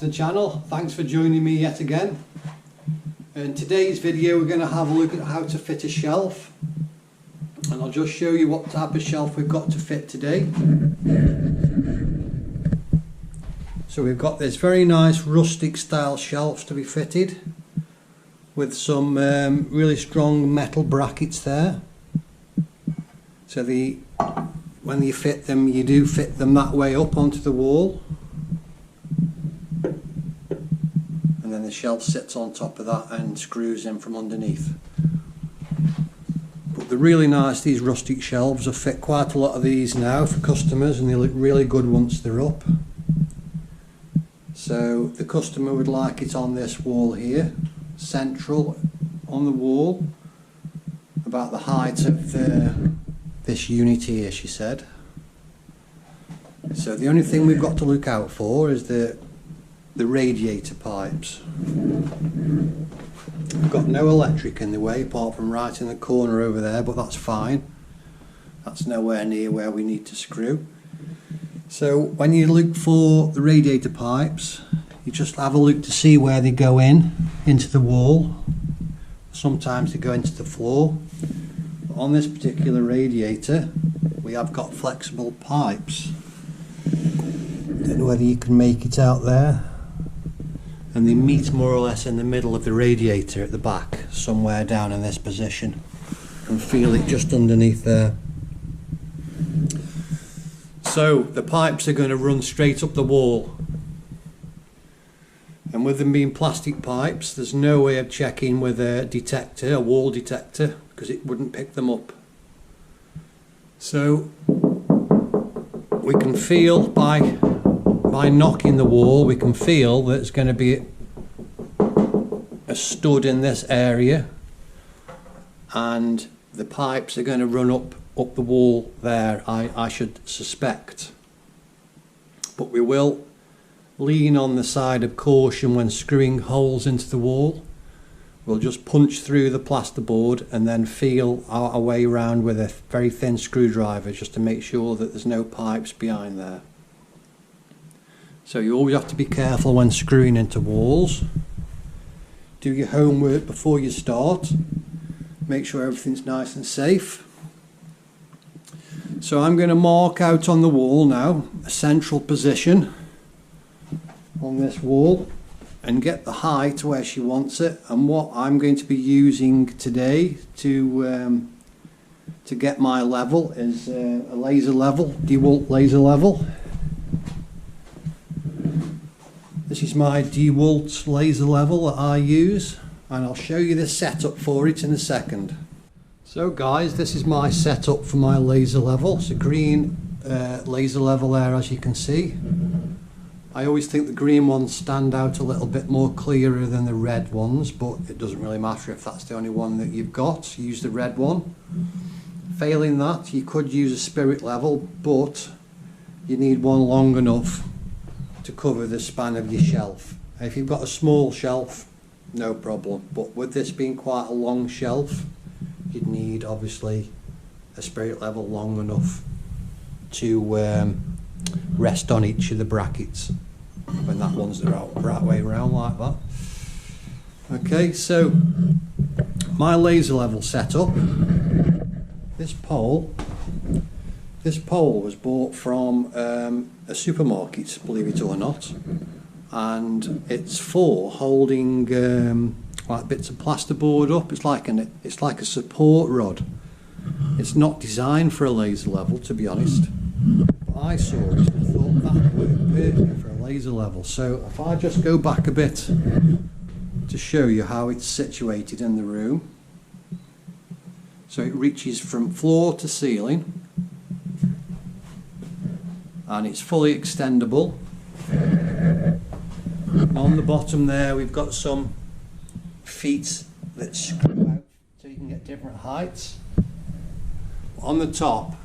to the channel. Thanks for joining me yet again. In today's video we're going to have a look at how to fit a shelf, and I'll just show you what type of shelf we've got to fit today. So we've got this very nice rustic style shelves to be fitted with some really strong metal brackets there. So when you fit them, you do fit them that way up onto the wall, and then the shelf sits on top of that and screws in from underneath. But they're really nice, these rustic shelves. I fit quite a lot of these now for customers, and they look really good once they're up. So the customer would like it on this wall here, central on the wall, about the height of this unit here, she said. So the only thing we've got to look out for is the radiator pipes. We've got no electric in the way apart from right in the corner over there, but that's fine. That's nowhere near where we need to screw. So when you look for the radiator pipes, you just have a look to see where they go into the wall. Sometimes they go into the floor. On this particular radiator we have got flexible pipes. Don't know whether you can make it out there, and they meet more or less in the middle of the radiator at the back, somewhere down in this position. You can feel it just underneath there. So the pipes are going to run straight up the wall, and with them being plastic pipes there's no way of checking with a detector, a wall detector, because it wouldn't pick them up. So we can feel by knocking the wall, we can feel that it's going to be a stud in this area, and the pipes are going to run up the wall there, I should suspect. But we will lean on the side of caution when screwing holes into the wall. We'll just punch through the plasterboard and then feel our way around with a very thin screwdriver just to make sure that there's no pipes behind there. So you always have to be careful when screwing into walls. Do your homework before you start. Make sure everything's nice and safe. So I'm going to mark out on the wall now a central position on this wall and get the height where she wants it. And what I'm going to be using today to get my level is a laser level, DeWalt laser level. This is my DeWalt laser level that I use, and I'll show you the setup for it in a second. So guys, this is my setup for my laser level. It's a green laser level there, as you can see. I always think the green ones stand out a little bit more clearer than the red ones, but it doesn't really matter if that's the only one that you've got. Use the red one. Failing that, you could use a spirit level, but you need one long enough to cover the span of your shelf. If you've got a small shelf, no problem, but with this being quite a long shelf, you'd need obviously a spirit level long enough to rest on each of the brackets when that one's the right way around like that. Okay, so my laser level setup. This pole was bought from a supermarket, believe it or not, and it's for holding like bits of plasterboard up. It's like a support rod. It's not designed for a laser level, to be honest. But I saw it and thought that would work perfect for a laser level. So if I just go back a bit to show you how it's situated in the room. So it reaches from floor to ceiling, and it's fully extendable. On the bottom there we've got some feet that screw out so you can get different heights. On the top,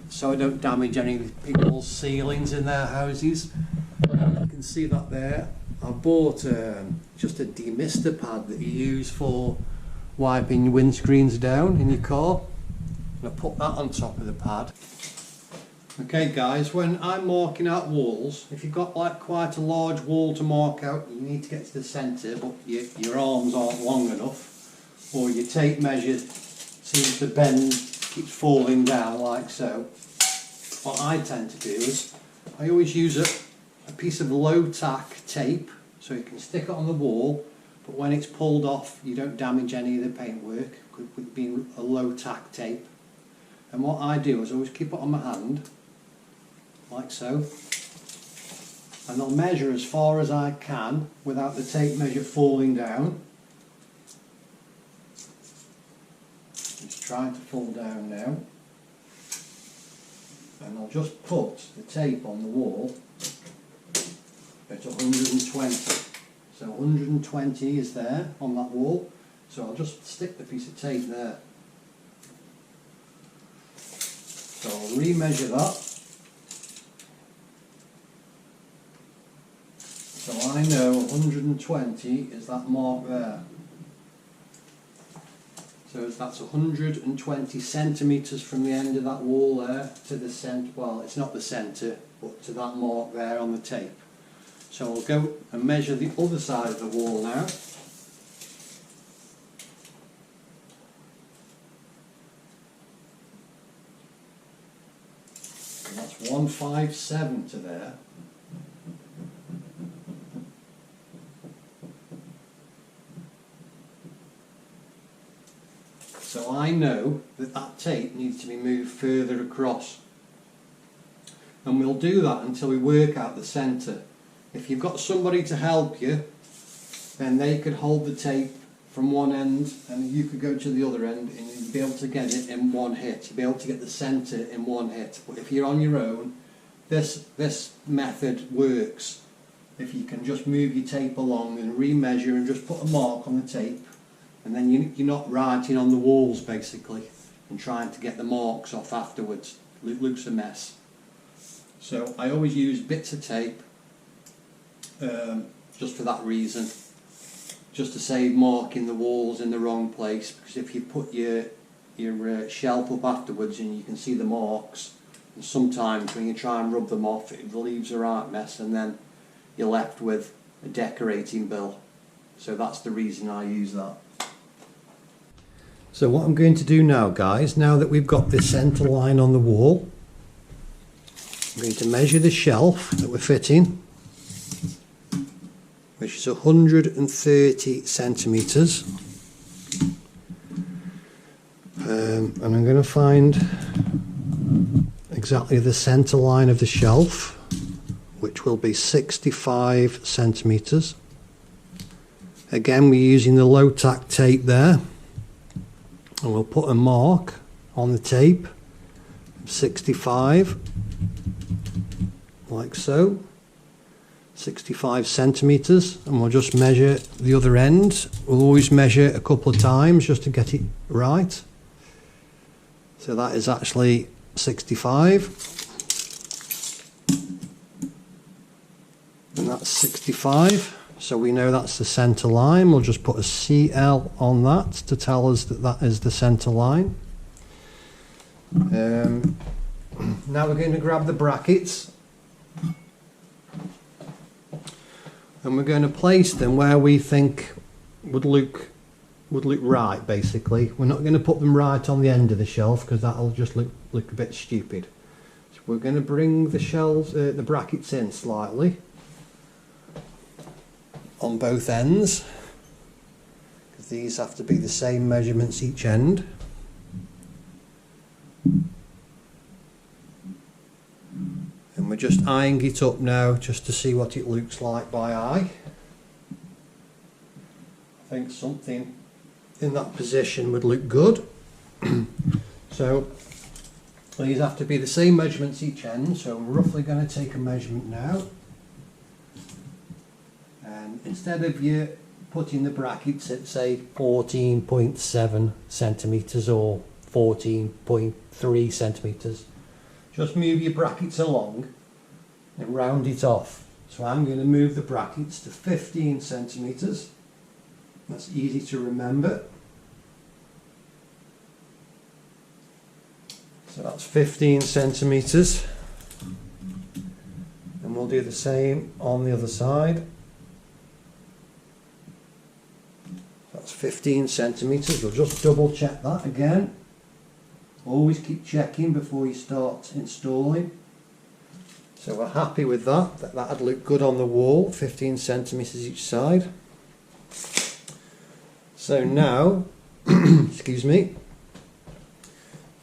so I don't damage any of people's ceilings in their houses, you can see that there. I bought just a demister pad that you use for wiping your windscreens down in your car, and I put that on top of the pad. Okay guys, when I'm marking out walls, if you've got like quite a large wall to mark out, you need to get to the centre, but your arms aren't long enough, or your tape measure seems to bend, keeps falling down like so. What I tend to do is, I always use a piece of low tack tape, so you can stick it on the wall, but when it's pulled off you don't damage any of the paintwork with being a low tack tape. And what I do is I always keep it on my hand, like so, and I'll measure as far as I can without the tape measure falling down. It's trying to fall down now, and I'll just put the tape on the wall at 120. So 120 is there on that wall, so I'll just stick the piece of tape there. So I'll remeasure that. So I know 120 is that mark there. So that's 120 centimetres from the end of that wall there to the centre, well it's not the centre, but to that mark there on the tape. So I'll go and measure the other side of the wall now. And that's 157 to there. So I know that that tape needs to be moved further across. And we'll do that until we work out the centre. If you've got somebody to help you, then they could hold the tape from one end and you could go to the other end and you'd be able to get it in one hit. You'd be able to get the centre in one hit. But if you're on your own, this method works. If you can just move your tape along and remeasure and just put a mark on the tape, and then you're not writing on the walls basically and trying to get the marks off afterwards. It looks a mess. So I always use bits of tape just for that reason, just to save marking the walls in the wrong place, because if you put your shelf up afterwards and you can see the marks, and sometimes when you try and rub them off it leaves a right mess and then you're left with a decorating bill. So that's the reason I use that. So what I'm going to do now guys, now that we've got this centre line on the wall, I'm going to measure the shelf that we're fitting, which is 130 centimetres, and I'm going to find exactly the centre line of the shelf, which will be 65 centimetres. Again, we're using the low tack tape there, and we'll put a mark on the tape, 65, like so, 65 centimetres, and we'll just measure the other end. We'll always measure a couple of times just to get it right. So that is actually 65, and that's 65. So we know that's the centre line. We'll just put a CL on that to tell us that that is the centre line. Now we're going to grab the brackets and we're going to place them where we think would look right. Basically, we're not going to put them right on the end of the shelf because that'll just look a bit stupid. So we're going to bring the brackets in slightly on both ends, because these have to be the same measurements each end. And we're just eyeing it up now just to see what it looks like by eye. I think something in that position would look good. So these have to be the same measurements each end, so I'm roughly going to take a measurement now. And instead of you putting the brackets at say 14.7 centimetres or 14.3 centimetres, just move your brackets along and round it off. So I'm going to move the brackets to 15 centimetres. That's easy to remember. So that's 15 centimetres. And we'll do the same on the other side. That's 15 centimetres. We'll just double check that again. Always keep checking before you start installing. So we're happy with that. That'd look good on the wall, 15 centimetres each side. So now, excuse me.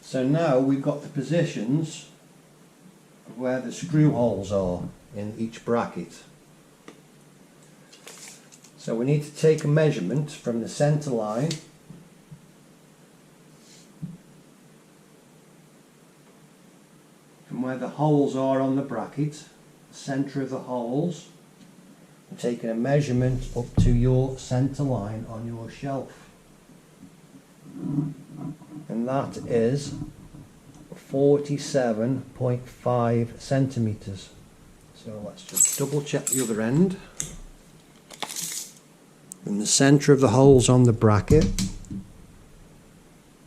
So now we've got the positions of where the screw holes are in each bracket. So we need to take a measurement from the centre line from where the holes are on the bracket, the centre of the holes, and taking a measurement up to your centre line on your shelf. And that is 47.5 centimetres. So let's just double check the other end. From the centre of the holes on the bracket,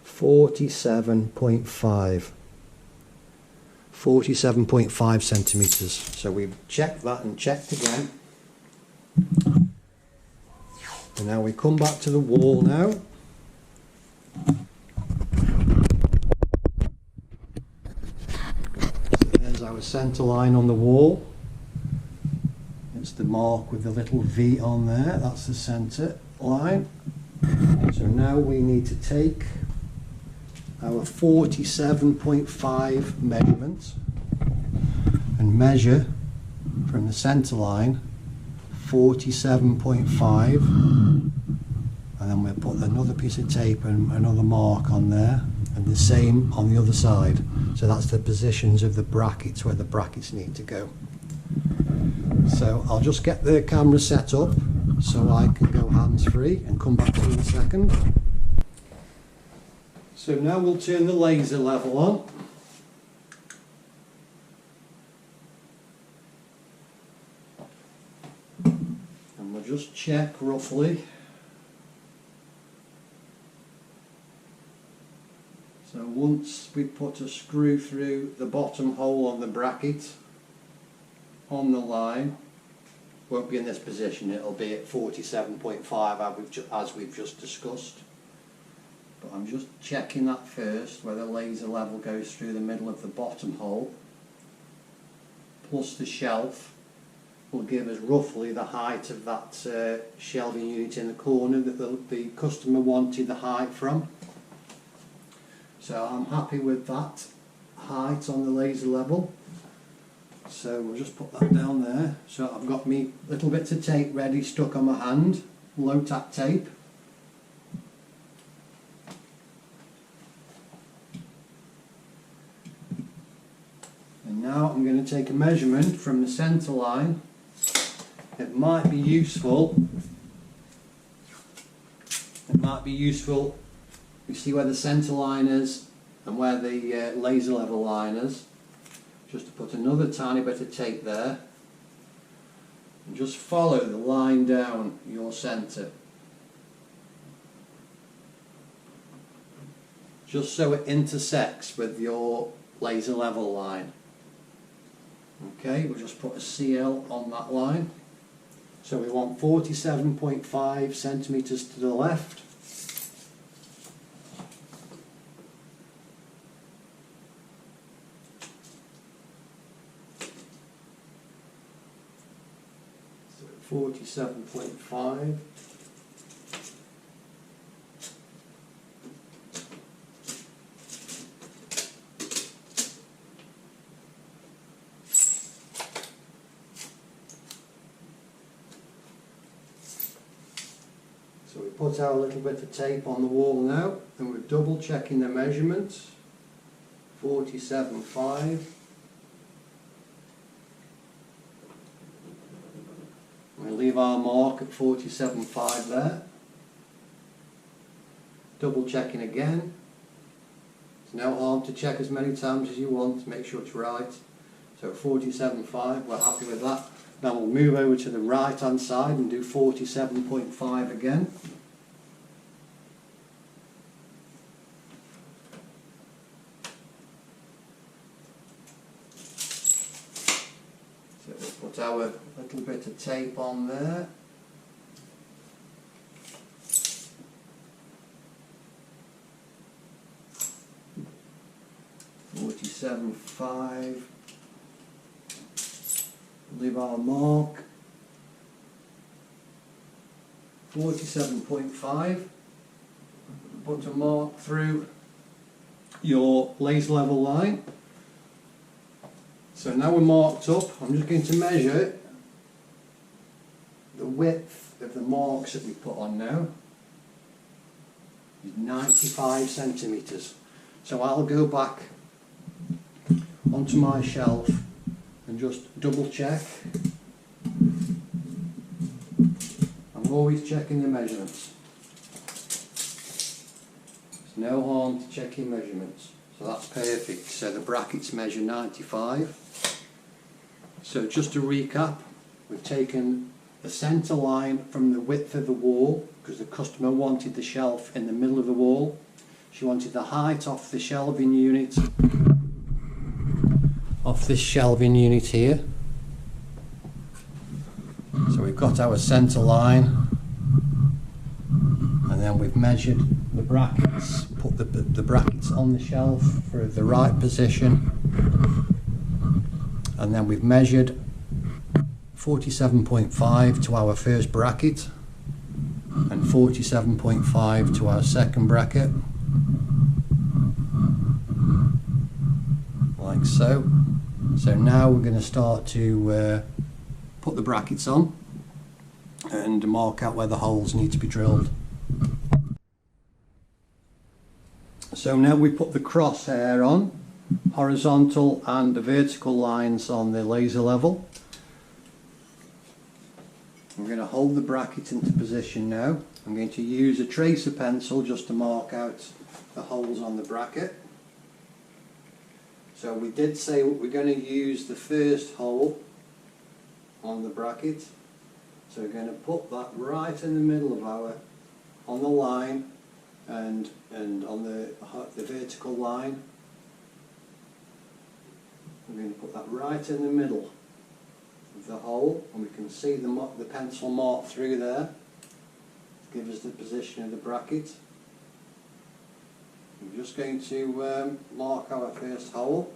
47.5 centimetres. So we've checked that and checked again. And now we come back to the wall now. There's our centre line on the wall. It's the mark with the little V on there, that's the centre line. So now we need to take our 47.5 measurement and measure from the centre line 47.5, and then we'll put another piece of tape and another mark on there, and the same on the other side. So that's the positions of the brackets, where the brackets need to go. So I'll just get the camera set up so I can go hands-free and come back to you in a second. So now we'll turn the laser level on. And we'll just check roughly. So once we put a screw through the bottom hole on the bracket, on the line, won't be in this position, it'll be at 47.5 as we've just discussed. But I'm just checking that first, where the laser level goes through the middle of the bottom hole, plus the shelf will give us roughly the height of that shelving unit in the corner that the customer wanted the height from. So I'm happy with that height on the laser level. So we'll just put that down there. So I've got me little bits of tape ready, stuck on my hand, low tack tape. And now I'm going to take a measurement from the centre line. It might be useful. You see where the centre line is and where the laser level line is. Just to put another tiny bit of tape there and just follow the line down your centre, just so it intersects with your laser level line. Okay, we'll just put a CL on that line. So we want 47.5 centimetres to the left. So 47.5. So we put our little bit of tape on the wall now, and we're double checking the measurements. 47.5. We leave our mark at 47.5 there. Double checking again. It's no harm to check as many times as you want to make sure it's right. So 47.5, we're happy with that. Now we'll move over to the right hand side and do 47.5 again. So we'll put our little bit of tape on there. .47.5. Leave our mark. 47.5. Put a mark through your laser level line. So now we're marked up, I'm just going to measure the width of the marks that we put on now. Is 95 centimetres. So I'll go back onto my shelf and just double check. I'm always checking the measurements. There's no harm to checking measurements. So that's perfect. So the brackets measure 95. So just to recap, we've taken the centre line from the width of the wall, because the customer wanted the shelf in the middle of the wall. She wanted the height off the shelving unit, off this shelving unit here. So we've got our centre line, and then we've measured the brackets, put the brackets on the shelf for the right position, and then we've measured 47.5 to our first bracket and 47.5 to our second bracket, like so. So now we're going to start to put the brackets on and mark out where the holes need to be drilled. So now we put the crosshair on, horizontal and the vertical lines on the laser level. I'm going to hold the bracket into position now. I'm going to use a tracer pencil just to mark out the holes on the bracket. So we did say we're going to use the first hole on the bracket. So we're going to put that right in the middle of on the line and on the vertical line. We're going to put that right in the middle of the hole, and we can see the pencil mark through there. Give us the position of the bracket. I'm just going to mark our first hole.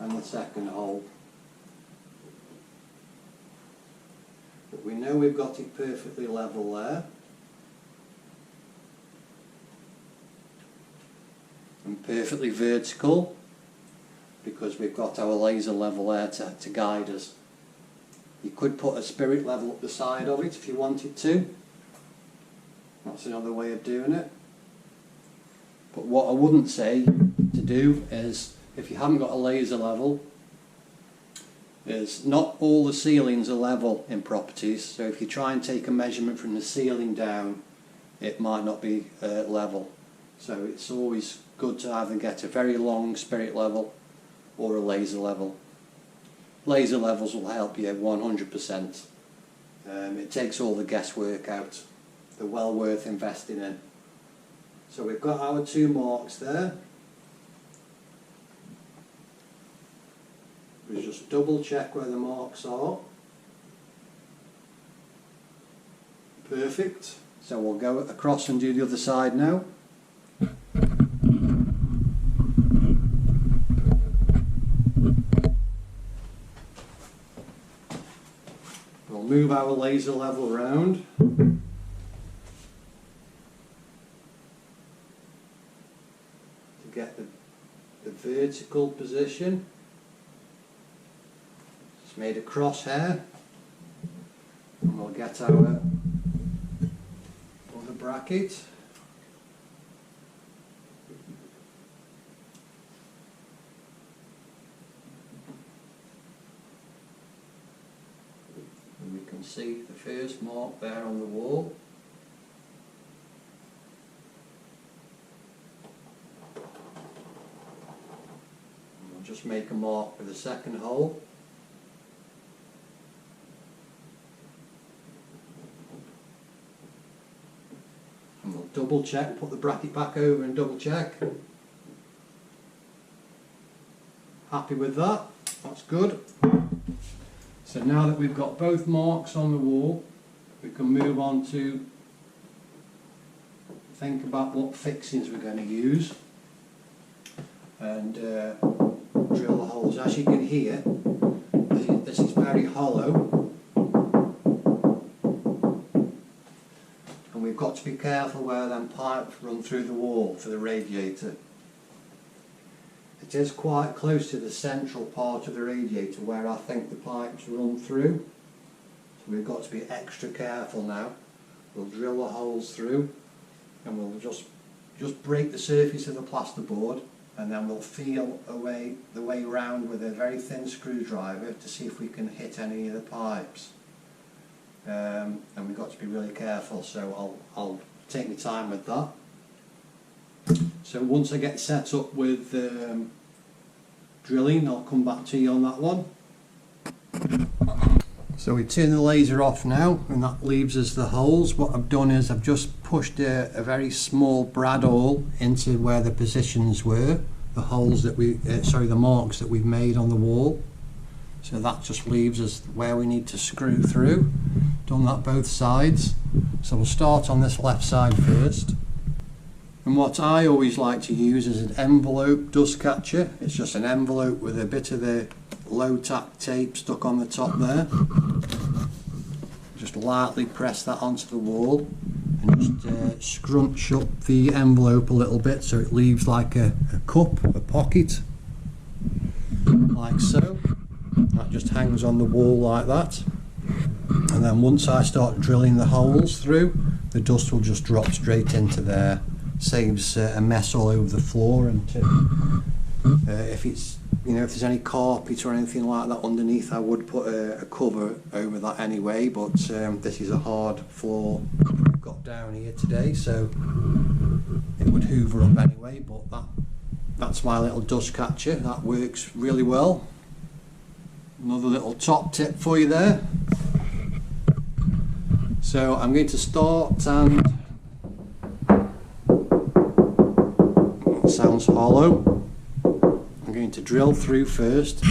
And the second hole. But we know we've got it perfectly level there. And perfectly vertical, because we've got our laser level there to guide us. You could put a spirit level up the side of it if you wanted to. That's another way of doing it. But what I wouldn't say to do is, if you haven't got a laser level, is not all the ceilings are level in properties. So if you try and take a measurement from the ceiling down, it might not be level. So it's always good to either get a very long spirit level or a laser level. Laser levels will help you 100%. It takes all the guesswork out. They're well worth investing in. So we've got our two marks there. We just double check where the marks are. Perfect. So we'll go across and do the other side now. We'll move our laser level around. To get the vertical position. Just made a crosshair. And we'll get our other bracket. And we can see the first mark there on the wall. And we'll just make a mark for the second hole. And we'll double check, put the bracket back over and double check. Happy with that, that's good. So now that we've got both marks on the wall, we can move on to think about what fixings we're going to use and drill the holes. As you can hear, this is very hollow, and we've got to be careful where them pipes run through the wall for the radiator. It is quite close to the central part of the radiator where I think the pipes run through, so we've got to be extra careful now. We'll drill the holes through and we'll just break the surface of the plasterboard, and then we'll feel the way round with a very thin screwdriver to see if we can hit any of the pipes. And we've got to be really careful, so I'll take my time with that. So once I get set up with drilling, I'll come back to you on that one. So we turn the laser off now, and that leaves us the holes. What I've done is I've just pushed a very small brad hole into where the positions were, the holes that the marks that we've made on the wall. So that just leaves us where we need to screw through. Done that both sides. So we'll start on this left side first. And what I always like to use is an envelope dust catcher. It's just an envelope with a bit of the low tack tape stuck on the top there. Just lightly press that onto the wall and just scrunch up the envelope a little bit so it leaves like a cup, a pocket, like so. That just hangs on the wall like that. And then once I start drilling the holes through, the dust will just drop straight into there. Saves a mess all over the floor, and if it's, if there's any carpet or anything like that underneath, I would put a cover over that anyway, but this is a hard floor we've got down here today, so it would hoover up anyway. But that's my little dust catcher. That works really well. Another little top tip for you there. So I'm going to start, and it sounds hollow. I'm going to drill through first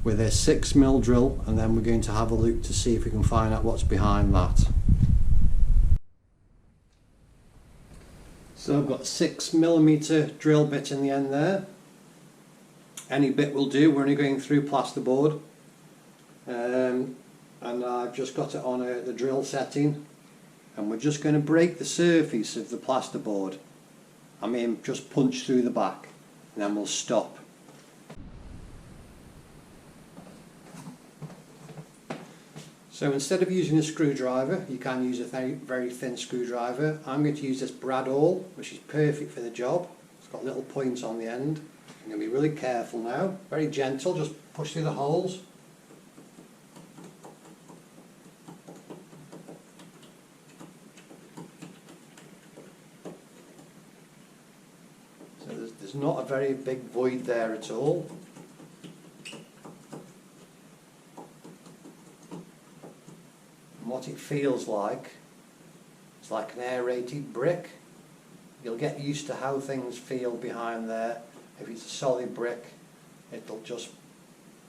with a 6mm drill, and then we're going to have a look to see if we can find out what's behind that. So I've got a 6mm drill bit in the end there. Any bit will do, we're only going through plasterboard. And I've just got it on the drill setting, and we're just going to break the surface of the plasterboard. I mean, just punch through the back, and then we'll stop. So instead of using a screwdriver, you can use a very thin screwdriver. I'm going to use this brad awl, which is perfect for the job. It's got little points on the end. I'm going to be really careful now, very gentle, just push through the holes. So there's not a very big void there at all. And what it feels like, it's like an aerated brick. You'll get used to how things feel behind there. If it's a solid brick, it'll just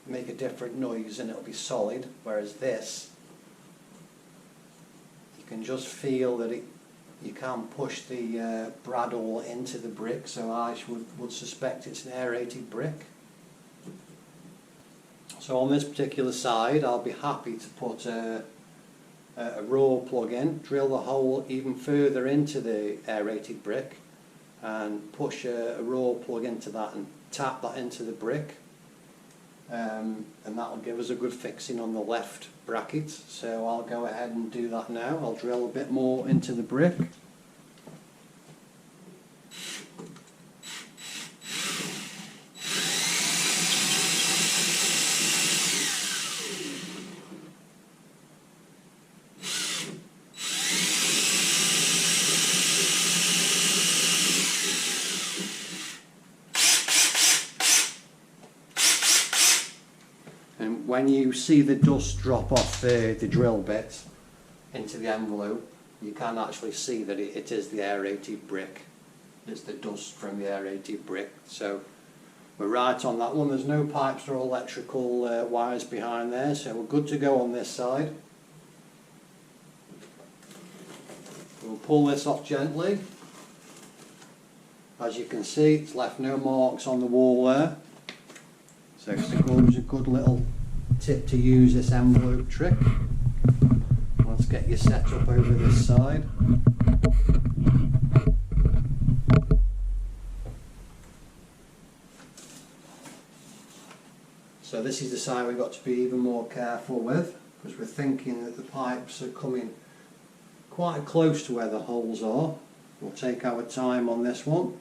make a different noise and it'll be solid, whereas this, you can just feel that you can't push the brad awl into the brick, so I would suspect it's an aerated brick. So on this particular side, I'll be happy to put a raw plug in, drill the hole even further into the aerated brick, and push a raw plug into that and tap that into the brick, and that will give us a good fixing on the left bracket. So I'll go ahead and do that now. I'll drill a bit more into the brick. And when you see the dust drop off the drill bit into the envelope, you can actually see that it is the aerated brick. It's the dust from the aerated brick. So We're right on that one. There's no pipes or electrical wires behind there, so we're good to go on this side. We'll pull this off gently. As you can see, it's left no marks on the wall there. So it's always a good little tip to use this envelope trick. Let's get you set up over this side. So this is the side we've got to be even more careful with, because we're thinking that the pipes are coming quite close to where the holes are. We'll take our time on this one.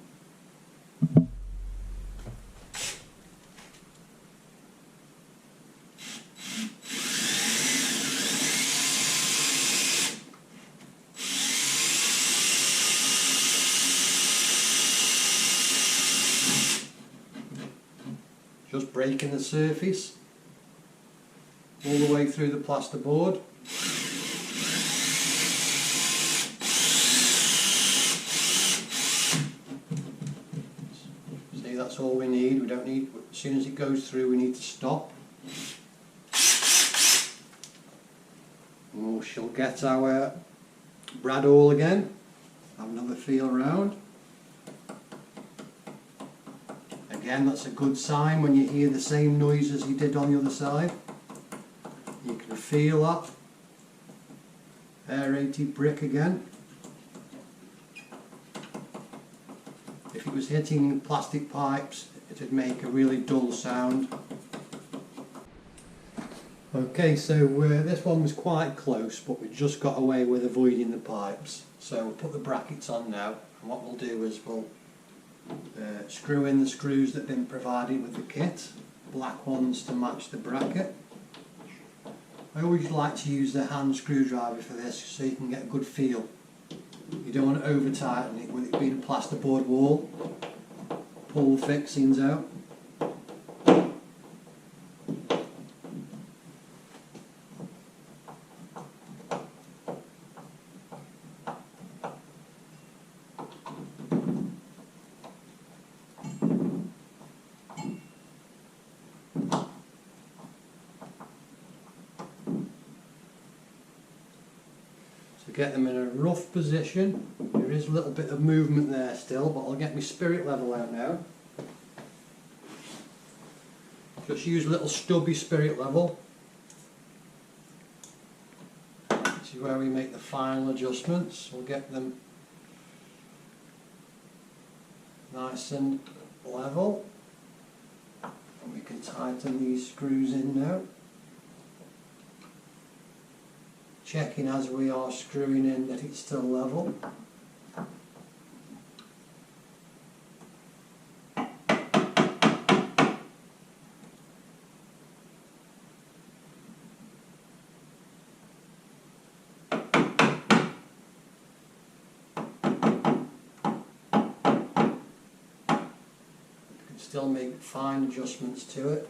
Just breaking the surface all the way through the plasterboard. See, that's all we need. We don't need, as soon as it goes through, we need to stop. And we shall get our brad awl again, have another feel around. Again, that's a good sign when you hear the same noise as you did on the other side. You can feel that aerated brick again. If it was hitting plastic pipes, it would make a really dull sound. Okay, so this one was quite close, but we just got away with avoiding the pipes. So we'll put the brackets on now, and what we'll do is we'll screw in the screws that have been provided with the kit, black ones to match the bracket. I always like to use the hand screwdriver for this so you can get a good feel. You don't want to over tighten it with it being a plasterboard wall. Pull the fixings out. Get them in a rough position. There is a little bit of movement there still, but I'll get my spirit level out now. Just use a little stubby spirit level. This is where we make the final adjustments. We'll get them nice and level. And we can tighten these screws in now. Checking as we are screwing in that it's still level. You can still make fine adjustments to it.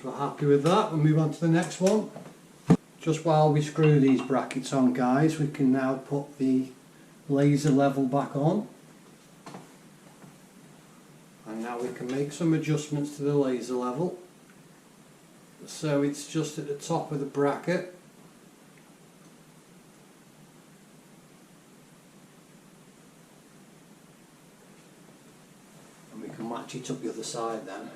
We're happy with that, we'll move on to the next one. Just while we screw these brackets on, guys, we can now put the laser level back on. And now we can make some adjustments to the laser level. So it's just at the top of the bracket. And we can match it up the other side then.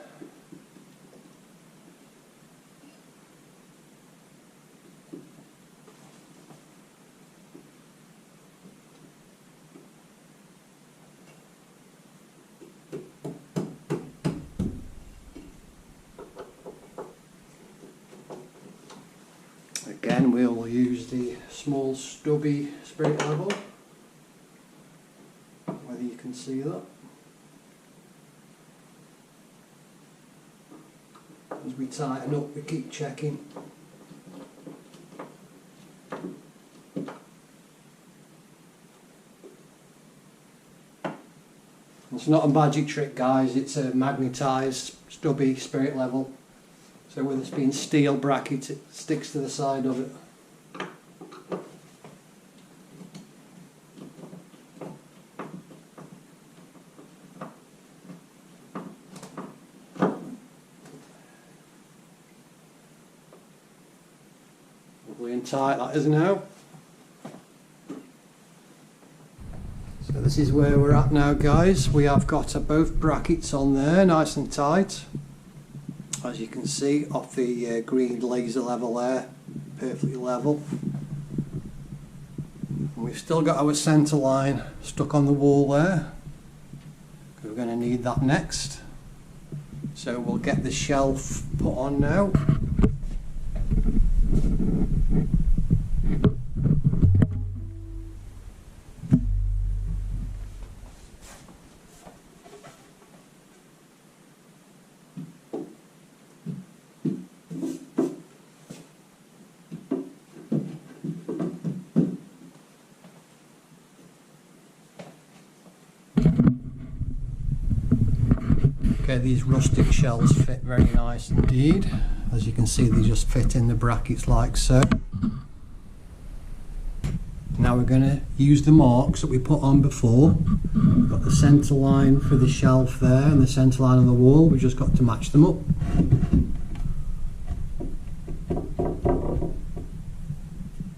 Again, we'll use the small stubby spirit level, whether you can see that. As we tighten up, we keep checking. It's not a magic trick, guys, it's a magnetised stubby spirit level. So with this being steel bracket, it sticks to the side of it. Lovely and tight that is now. So this is where we're at now, guys. We have got both brackets on there nice and tight. As you can see off the green laser level there, perfectly level. And we've still got our centre line stuck on the wall there, because we're going to need that next. So we'll get the shelf put on now. Okay, these rustic shelves fit very nice indeed. As you can see, they just fit in the brackets like so. Now we're going to use the marks that we put on before. We've got the centre line for the shelf there and the centre line on the wall. We've just got to match them up.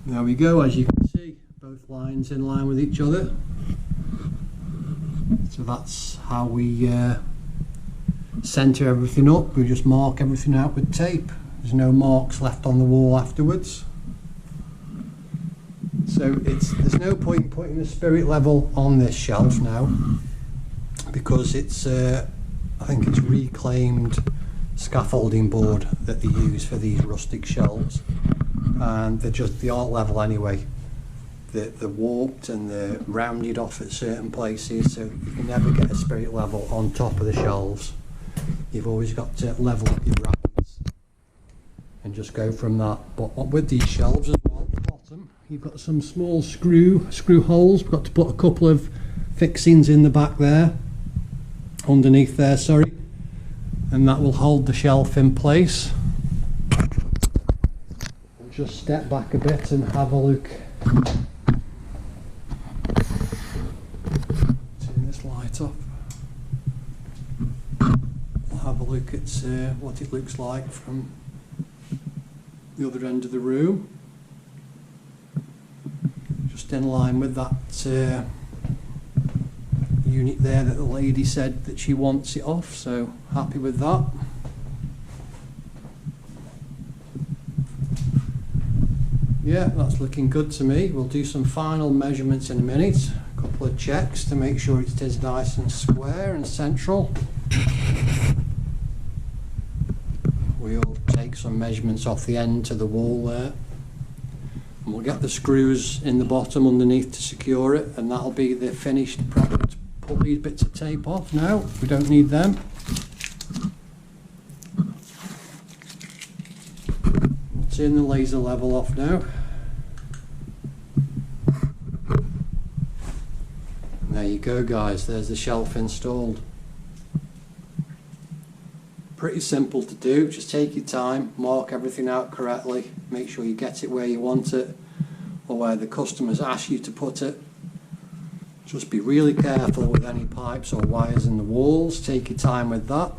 There we go, as you can see, both lines in line with each other. So that's how we centre everything up. We just mark everything out with tape. There's no marks left on the wall afterwards. So there's no point putting the spirit level on this shelf now, because it's I think it's reclaimed scaffolding board that they use for these rustic shelves, and they aren't level anyway. They're warped and they're rounded off at certain places, so you can never get a spirit level on top of the shelves. You've always got to level up your brackets and just go from that. But with these shelves as well, at the bottom you've got some small screw holes. We've got to put a couple of fixings in the back there, underneath there, sorry, and that will hold the shelf in place. We'll just step back a bit and have a look. Turn this light off. Have a look at what it looks like from the other end of the room. Just in line with that unit there that the lady said that she wants it off, so happy with that. Yeah, that's looking good to me. We'll do some final measurements in a minute, a couple of checks to make sure it is nice and square and central. We'll take some measurements off the end to the wall there, and we'll get the screws in the bottom underneath to secure it, and that'll be the finished product. Pull these bits of tape off now, we don't need them. We'll turn the laser level off now. And there you go, guys, there's the shelf installed. Pretty simple to do. Just take your time, mark everything out correctly, make sure you get it where you want it or where the customers ask you to put it. Just be really careful with any pipes or wires in the walls. Take your time with that.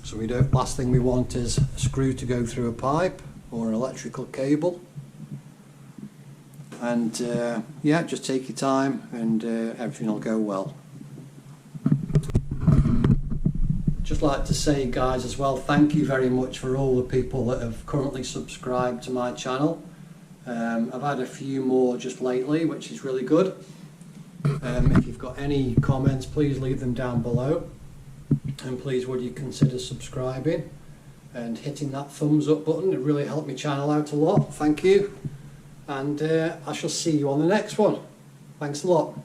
So last thing we want is a screw to go through a pipe or an electrical cable. And yeah, just take your time and everything will go well. Just like to say, guys, as well, thank you very much for all the people that have currently subscribed to my channel. I've had a few more just lately, which is really good. If you've got any comments, please leave them down below, and please would you consider subscribing and hitting that thumbs up button. It really helped my channel out a lot. Thank you, and I shall see you on the next one. Thanks a lot.